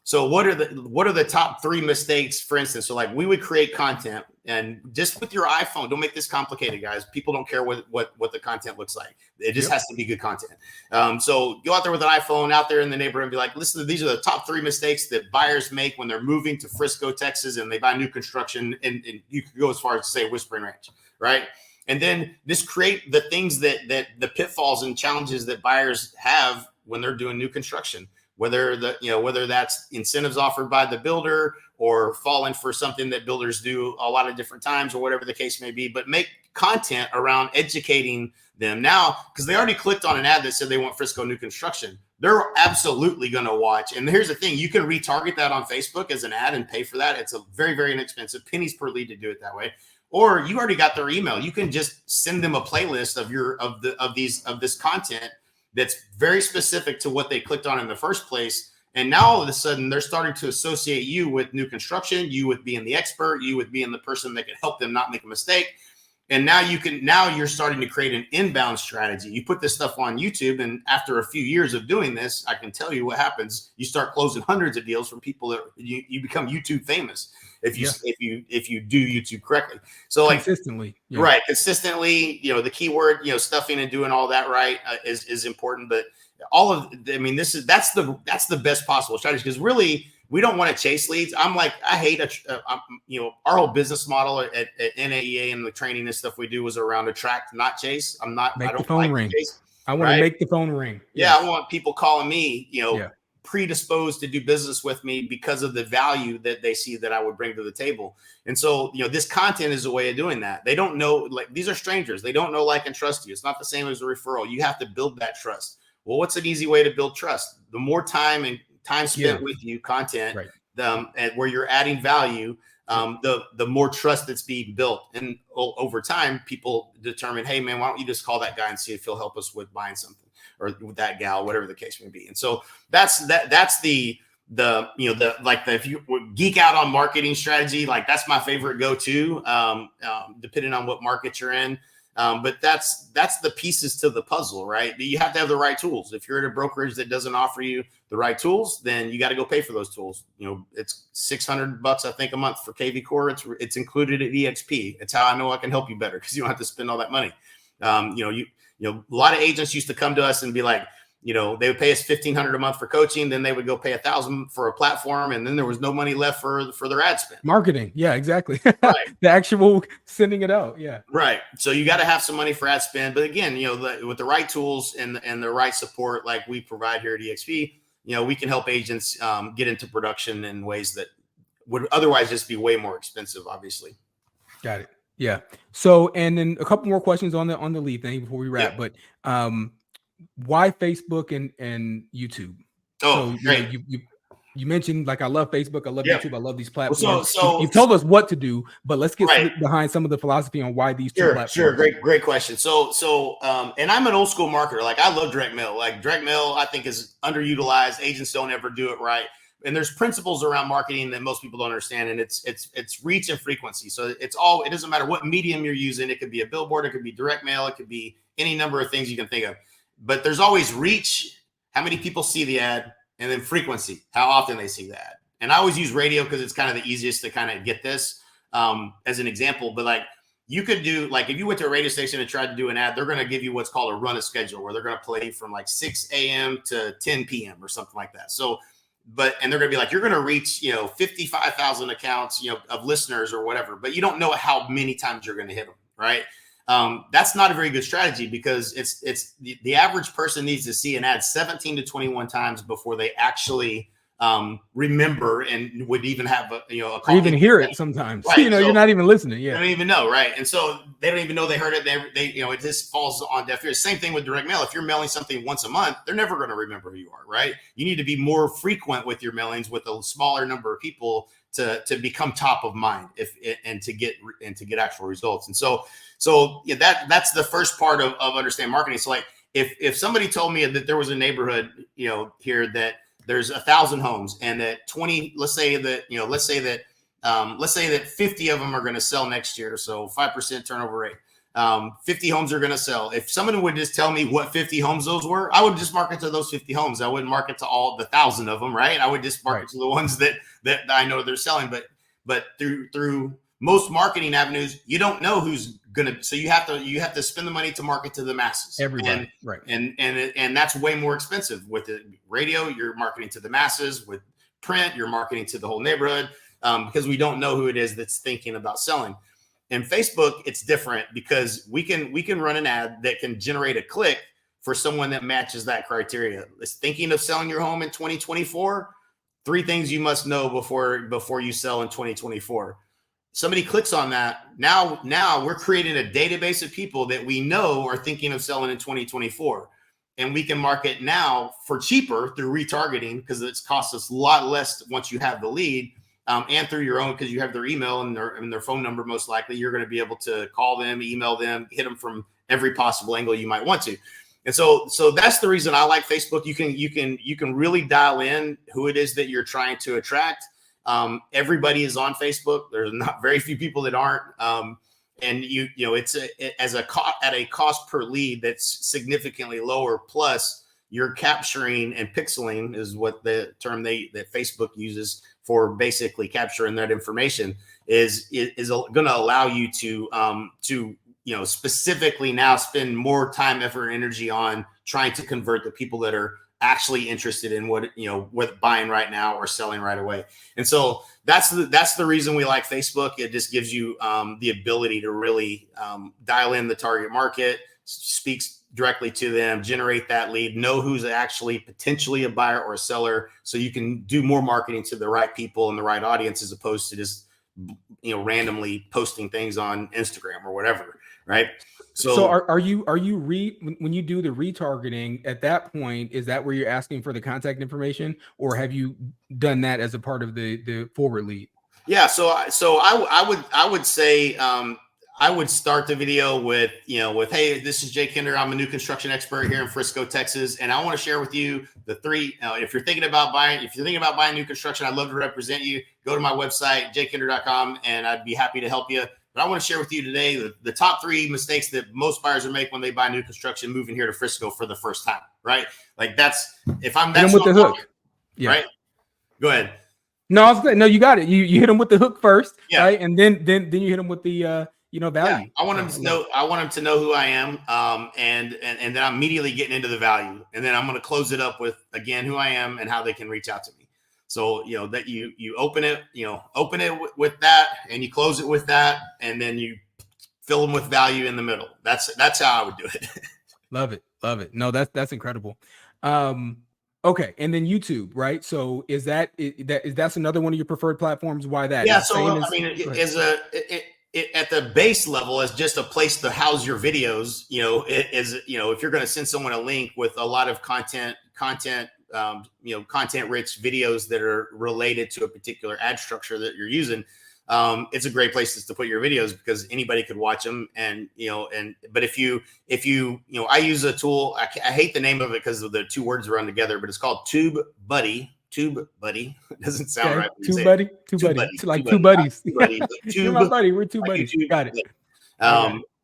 so what are the top 3 mistakes, for instance? So, like, we would create content, and just with your iPhone, don't make this complicated, guys. People don't care what the content looks like. It just has to be good content. So go out there with an iPhone out there in the neighborhood and be like, listen, these are the top 3 mistakes that buyers make when they're moving to Frisco, Texas, and they buy new construction. And you could go as far as to say Whispering Ranch, right? And then just create the things that the pitfalls and challenges that buyers have when they're doing new construction, whether that's incentives offered by the builder or falling for something that builders do a lot of different times, or whatever the case may be. But make content around educating them now, because they already clicked on an ad that said they want Frisco new construction. They're absolutely going to watch. And here's the thing: you can retarget that on Facebook as an ad and pay for that. It's a very, very inexpensive, pennies per lead to do it that way. Or you already got their email. You can just send them a playlist of this content that's very specific to what they clicked on in the first place. And now all of a sudden they're starting to associate you with new construction, you with being the expert, you with being the person that can help them not make a mistake. And now you're starting to create an inbound strategy. You put this stuff on YouTube, and after a few years of doing this, I can tell you what happens. You start closing hundreds of deals from people that you become YouTube famous if you do YouTube correctly. So, like, consistently, right? Consistently, the keyword, stuffing and doing all that right is important. But that's the best possible strategy, because really, we don't want to chase leads. I hate our whole business model at NAEA and the training and stuff we do was around attract, not chase. I don't the phone like ring. Chase, I want to make the phone ring. Yeah, I want people calling me, predisposed to do business with me because of the value that they see that I would bring to the table. And so, this content is a way of doing that. They don't know, like, these are strangers. They don't know, like, and trust you. It's not the same as a referral. You have to build that trust. Well, what's an easy way to build trust? The more time spent with you, content, and where you're adding value, the more trust that's being built. And over time, people determine, hey, man, why don't you just call that guy and see if he'll help us with buying something, or with that gal, whatever the case may be. And so that's the if you geek out on marketing strategy, like that's my favorite go-to, depending on what market you're in. But that's the pieces to the puzzle, right? You have to have the right tools. If you're at a brokerage that doesn't offer you the right tools, then you got to go pay for those tools. It's $600, I think, a month for KV Core. It's included at EXP. It's how I know I can help you better, because you don't have to spend all that money. A lot of agents used to come to us and be like, they would pay us $1,500 a month for coaching. Then they would go pay $1,000 for a platform. And then there was no money left for their ad spend. Marketing. Yeah, exactly. Right. The actual sending it out. Yeah. Right. So you got to have some money for ad spend. But again, with the right tools and the right support, like we provide here at EXP, we can help agents get into production in ways that would otherwise just be way more expensive, obviously. Got it. Yeah. So, and then a couple more questions on the lead thing before we wrap, but why Facebook and YouTube? Oh, so, great. You mentioned, like, I love Facebook, I love YouTube, I love these platforms. So you've told us what to do, but let's get behind some of the philosophy on why these two platforms. Sure. Great question. So, and I'm an old school marketer. Like, I love direct mail. Like, direct mail, I think, is underutilized. Agents don't ever do it right. And there's principles around marketing that most people don't understand. And it's reach and frequency. So it doesn't matter what medium you're using. It could be a billboard, it could be direct mail, it could be any number of things you can think of. But there's always reach, how many people see the ad, and then frequency, how often they see the ad. And I always use radio because it's kind of the easiest to kind of get this as an example. But like, you could do, like, if you went to a radio station and tried to do an ad, they're going to give you what's called a run a schedule, where they're going to play from like 6 a.m. to 10 p.m. or something like that. So, and they're going to be like, you're going to reach, 55,000 accounts, of listeners or whatever, but you don't know how many times you're going to hit them, right? That's not a very good strategy, because it's the average person needs to see an ad 17 to 21 times before they actually remember and would even have a call, or even hear it sometimes. Right. So, you're not even listening. Yeah, they don't even know, right? And so they don't even know they heard it. They it just falls on deaf ears. Same thing with direct mail. If you're mailing something once a month, they're never going to remember who you are, right? You need to be more frequent with your mailings with a smaller number of people to become top of mind and to get actual results. And so yeah, that's the first part of understanding marketing. So like, if somebody told me that there was a neighborhood, here, that there's 1,000 homes, and that 20, let's say that 50 of them are going to sell next year. So 5% turnover rate. 50 homes are going to sell. If someone would just tell me what 50 homes those were, I would just market to those 50 homes. I wouldn't market to all the 1,000 of them, right? I would just market to the ones that I know they're selling. But through most marketing avenues, you don't know who's gonna. So you have to spend the money to market to the masses. Everybody, right? And that's way more expensive. With the radio, you're marketing to the masses. With print, you're marketing to the whole neighborhood, because we don't know who it is that's thinking about selling. In Facebook, it's different, because we can run an ad that can generate a click for someone that matches that criteria. Is thinking of selling your home in 2024. 3 things you must know before you sell in 2024. Somebody clicks on that. Now we're creating a database of people that we know are thinking of selling in 2024. And we can market now for cheaper through retargeting, because it's costs us a lot less once you have the lead, and through your own, because you have their email and their phone number. Most likely, you're going to be able to call them, email them, hit them from every possible angle you might want to. And so that's the reason I like Facebook. You can really dial in who it is that you're trying to attract. Everybody is on Facebook. There's not very few people that aren't. And it's at a cost per lead that's significantly lower. Plus, you're capturing, and pixeling is what the term that Facebook uses for basically capturing that information, is going to allow you to specifically now spend more time, effort, and energy on trying to convert the people that are actually interested in what buying right now or selling right away. And so that's the reason we like Facebook. It just gives you the ability to really dial in the target market, speaks directly to them, generate that lead, know who's actually potentially a buyer or a seller, so you can do more marketing to the right people and the right audience, as opposed to just randomly posting things on Instagram or whatever, right? So are you when you do the retargeting, at that point, is that where you're asking for the contact information, or have you done that as a part of the forward lead? Yeah, so I would say I would start the video with, hey, this is Jay Kinder. I'm a new construction expert here in Frisco, Texas, and I want to share with you the three. If you're thinking about buying new construction, I'd love to represent you. Go to my website, jaykinder.com, and I'd be happy to help you. But I want to share with you today the top 3 mistakes that most buyers are making when they buy new construction, moving here to Frisco for the first time. Right? Like that's with the hook. Yeah. Right. Go ahead. No, I was good. No, you got it. You hit them with the hook first, right? And then you hit them with the value. Yeah, I want them to know. I want them to know who I am, and then I'm immediately getting into the value, and then I'm going to close it up with again who I am and how they can reach out to me. So that you open it, with that, and you close it with that, and then you fill them with value in the middle. That's how I would do it. Love it. No, that's incredible. Okay, and then YouTube, right? So is that's another one of your preferred platforms? Why that? Yeah, so at the base level, as just a place to house your videos, if you're going to send someone a link with a lot of content rich videos that are related to a particular ad structure that you're using, it's a great place to put your videos because anybody could watch them. But if you I use a tool, I hate the name of it because the 2 words run together, but it's called TubeBuddy. TubeBuddy. It doesn't sound right. TubeBuddy. Like 2 buddies. You're my buddy. We're 2 buddies. Got it.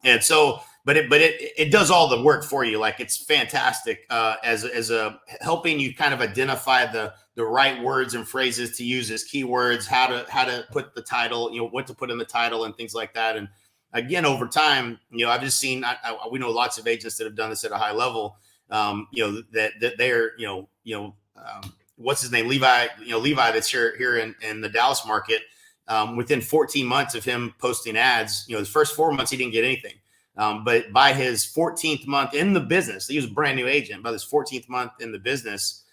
And so, but it does all the work for you. Like it's fantastic as a helping you kind of identify the right words and phrases to use as keywords, how to put the title, what to put in the title and things like that. And again, over time, I've just seen, we know lots of agents that have done this at a high level, that they're, what's his name? Levi that's here in the Dallas market. Within 14 months of him posting ads, the first 4 months, he didn't get anything. But by his 14th month in the business, he was a brand new agent. By his 14th month in the business,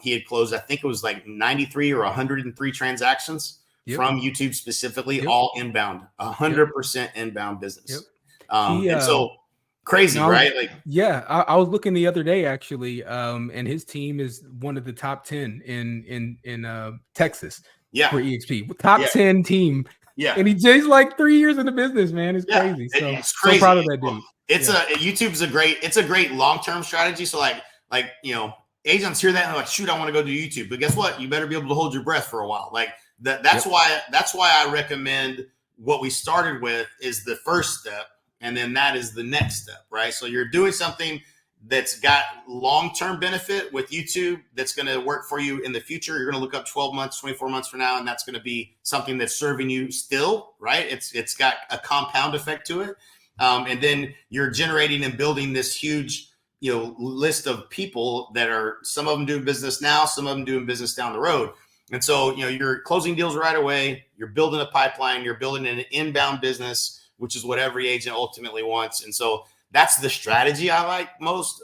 he had closed, I think it was like 93 or 103 transactions from YouTube specifically, all inbound, 100% inbound business. And so crazy, right? I was looking the other day actually, and his team is one of the top 10 in Texas for EXP, top 10 team. Yeah, and he's like 3 years in the business, man. It's crazy. So it's crazy. So proud of that dude. YouTube's a great long-term strategy. So like agents hear that and they're like, shoot, I want to go do YouTube. But guess what? You better be able to hold your breath for a while. Like that's why I recommend what we started with is the first step, and then that is the next step, right? So you're doing something that's got long-term benefit with YouTube that's going to work for you in the future. You're going to look up 12 months, 24 months from now, and that's going to be something that's serving you still, right? It's got a compound effect to it. And then you're generating and building this huge, list of people that are, some of them doing business now, some of them doing business down the road. And so, you're closing deals right away. You're building a pipeline. You're building an inbound business, which is what every agent ultimately wants. And so that's the strategy I like most.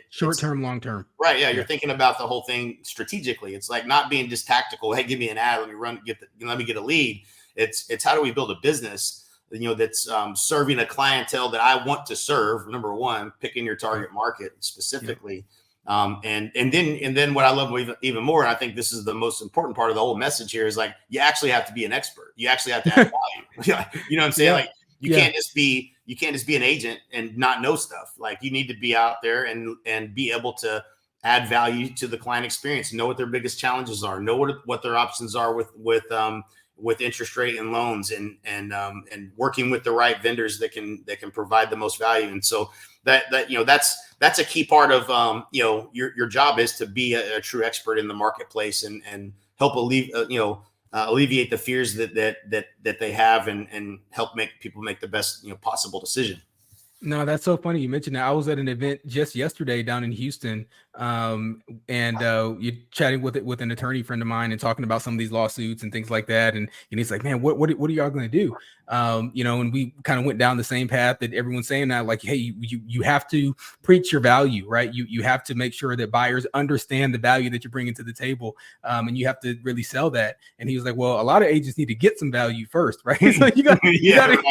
Short-term, long-term. Right. Yeah. You're thinking about the whole thing strategically. It's like not being just tactical. Hey, give me an ad. Let me get a lead. It's how do we build a business, that's serving a clientele that I want to serve. Number one, picking your target market specifically. And then what I love even more, and I think this is the most important part of the whole message here, is like, you actually have to be an expert. You actually have to add value. You know what I'm saying? Like you can't just be an agent and not know stuff. Like you need to be out there and be able to add value to the client experience, know what their biggest challenges are, know what their options are with interest rate and loans, and working with the right vendors that can provide the most value. And so that's a key part of your job, is to be a true expert in the marketplace and help alleviate the fears that they have and help make people make the best possible decision. No, that's so funny you mentioned that. I was at an event just yesterday down in Houston, and you're chatting with an attorney friend of mine and talking about some of these lawsuits and things like that. And he's like, man, what are y'all going to do? And we kind of went down the same path that everyone's saying now, like, hey, you have to preach your value, right? You have to make sure that buyers understand the value that you're bringing to the table, and you have to really sell that. And he was like, well, a lot of agents need to get some value first, right? So you got right.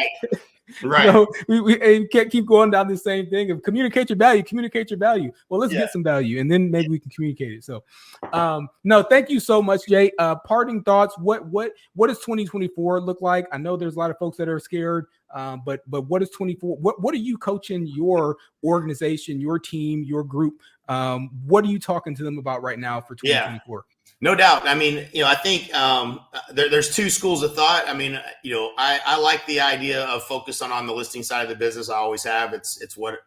Right. So we can't keep going down the same thing of communicate your value, communicate your value. Well, let's Yeah. get some value, and then maybe we can communicate it. So, no, thank you so much, Jay. Parting thoughts. What does 2024 look like? I know there's a lot of folks that are scared, but what is 24? What are you coaching your organization, your team, your group? What are you talking to them about right now for Yeah. 2024? No doubt. I mean, I think there's two schools of thought. I mean, I like the idea of focus on the listing side of the business. I always have. It's what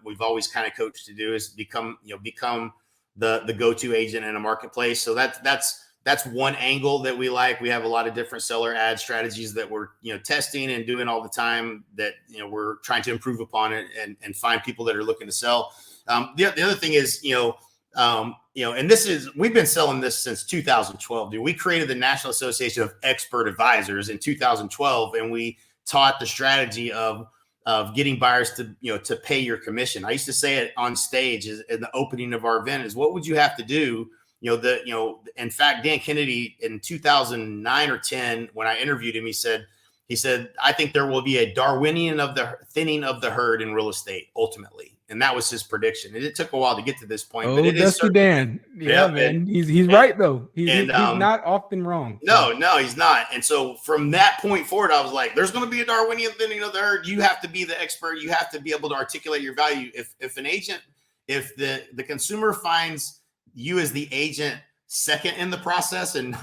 we've always kind of coached to do is become the go-to agent in a marketplace. So that's one angle that we like. We have a lot of different seller ad strategies that we're testing and doing all the time that we're trying to improve upon it and find people that are looking to sell. The other thing is and we've been selling this since 2012. Dude. We created the National Association of Expert Advisors in 2012, and we taught the strategy of getting buyers to pay your commission. I used to say it on stage in the opening of our event is what would you have to do? In fact, Dan Kennedy in 2009 or 10, when I interviewed him, he said, I think there will be a Darwinian of the thinning of the herd in real estate ultimately. And that was his prediction. And it took a while to get to this point. Oh, but Dusty Dan. Yeah, man. He's right, though. He's not often wrong. So. No, he's not. And so from that point forward, I was like, there's going to be a Darwinian thinning of the herd. You have to be the expert. You have to be able to articulate your value. If an agent, if the consumer finds you as the agent second in the process and,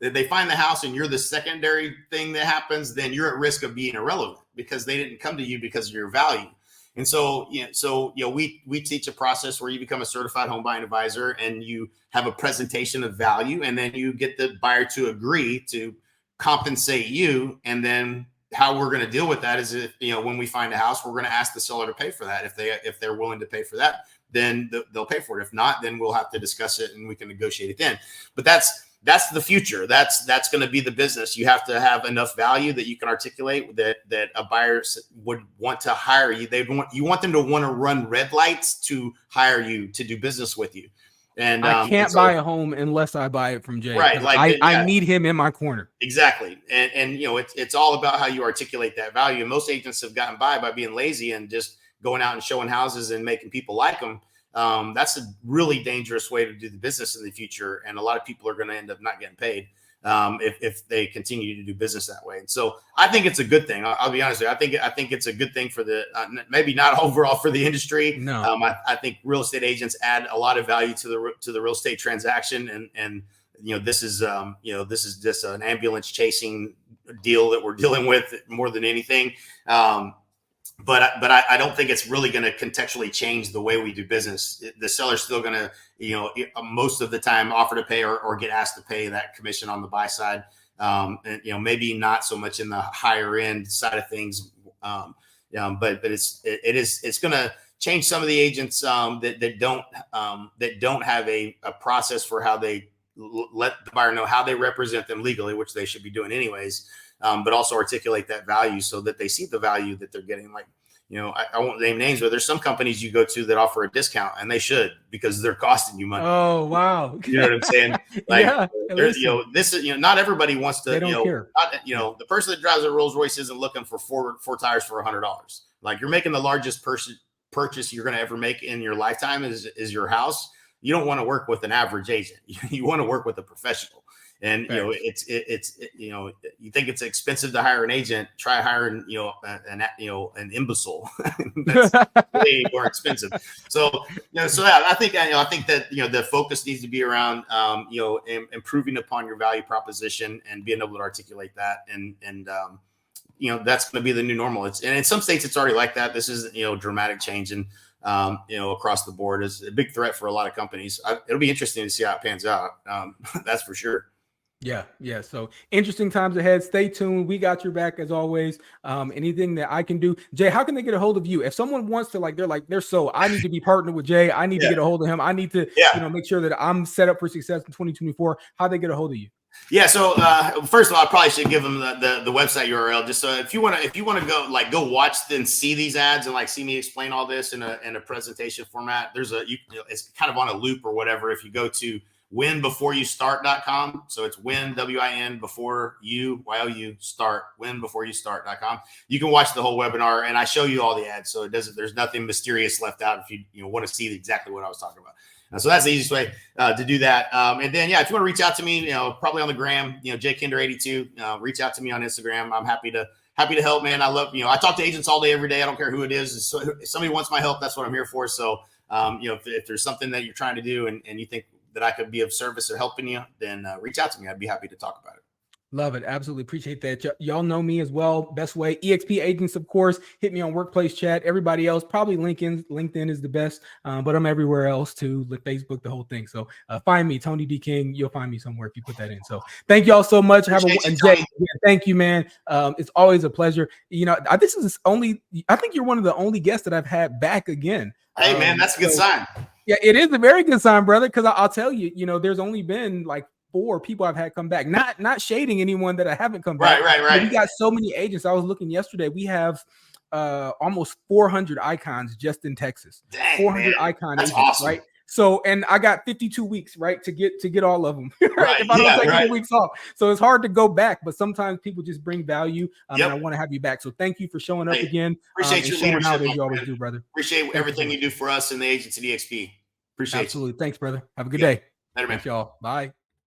they find the house and you're the secondary thing that happens, then you're at risk of being irrelevant because they didn't come to you because of your value. And so, we teach a process where you become a certified home buying advisor and you have a presentation of value, and then you get the buyer to agree to compensate you. And then how we're going to deal with that is when we find a house, we're going to ask the seller to pay for that. If they're willing to pay for that, then they'll pay for it. If not, then we'll have to discuss it and we can negotiate it then. But that's the future. That's going to be the business. You have to have enough value that you can articulate that a buyer would want to hire you. You want them to want to run red lights to hire you to do business with you. And I can't buy a home unless I buy it from Jay. Right. I need him in my corner. Exactly. And it's all about how you articulate that value. And most agents have gotten by being lazy and just going out and showing houses and making people like them. That's a really dangerous way to do the business in the future. And a lot of people are going to end up not getting paid if they continue to do business that way. And so I think it's a good thing. I'll be honest with you. I think it's a good thing for the maybe not overall for the industry. No, I think real estate agents add a lot of value to the real estate transaction. And this is just an ambulance chasing deal that we're dealing with more than anything. But I don't think it's really going to contextually change the way we do business. The seller's still going to, most of the time offer to pay or get asked to pay that commission on the buy side. And, maybe not so much in the higher end side of things. But it's going to change some of the agents that don't have a process for how they let the buyer know how they represent them legally, which they should be doing anyways. But also articulate that value so that they see the value that they're getting. Like, I won't name names, but there's some companies you go to that offer a discount, and they should because they're costing you money. Oh, wow. You know what I'm saying? Like, yeah, this is, not everybody wants to, they don't care. The person that drives a Rolls Royce isn't looking for four tires for $100. Like, you're making the largest purchase you're going to ever make in your lifetime is your house. You don't want to work with an average agent. You want to work with a professional. And it's you think it's expensive to hire an agent, try hiring an imbecile. That's way more expensive. So I think that the focus needs to be around improving upon your value proposition and being able to articulate that and that's going to be the new normal. And in some states it's already like that. This is dramatic change and across the board is a big threat for a lot of companies. It'll be interesting to see how it pans out. That's for sure. Yeah. So interesting times ahead. Stay tuned. We got your back as always. Anything that I can do. Jay, how can they get a hold of you? If someone wants to, I need to be partnered with Jay. I need to get a hold of him. I need to, make sure that I'm set up for success in 2024. How they get a hold of you? Yeah. So first of all, I probably should give them the website URL just so if you want to go watch and see these ads and see me explain all this in a presentation format. There's it's kind of on a loop or whatever. If you go to winbeforeyoustart.com. So it's win, W-I-N, before you, Y-O-U, start, winbeforeyoustart.com. You can watch the whole webinar, and I show you all the ads. So there's nothing mysterious left out if you want to see exactly what I was talking about. So that's the easiest way to do that. And then, if you want to reach out to me, probably on the gram, jkinder82, reach out to me on Instagram. I'm happy to help, man. I love, I talk to agents all day, every day. I don't care who it is. So if somebody wants my help, that's what I'm here for. So, if there's something that you're trying to do and you think that I could be of service or helping you, then reach out to me. I'd be happy to talk about it. Love it. Absolutely appreciate that. Y'all know me as well. Best way, EXP agents, of course. Hit me on Workplace Chat. Everybody else, probably LinkedIn is the best, but I'm everywhere else too. Facebook, the whole thing. So find me, Tony D. King. You'll find me somewhere if you put that in. So thank y'all so much. Jay, thank you, man. It's always a pleasure. I think you're one of the only guests that I've had back again. Hey, man, that's a good sign. Yeah, it is a very good sign, brother. Because I'll tell you, there's only been like 4 people I've had come back. Not shading anyone that I haven't come back. Right. We got so many agents. I was looking yesterday. We have almost 400 icons just in Texas. Dang, 400 man. icon That's agents, awesome. right? So, and I got 52 weeks, right, to get all of them. Right. If I don't take 2 weeks off, so it's hard to go back. But sometimes people just bring value, and I want to have you back. So thank you for showing up again. Appreciate your showing leadership, how you always do, brother. Appreciate everything you do for us and the agents at EXP. Appreciate Absolutely. Thanks, brother. Have a good day. Later, man. Thanks, y'all. Bye.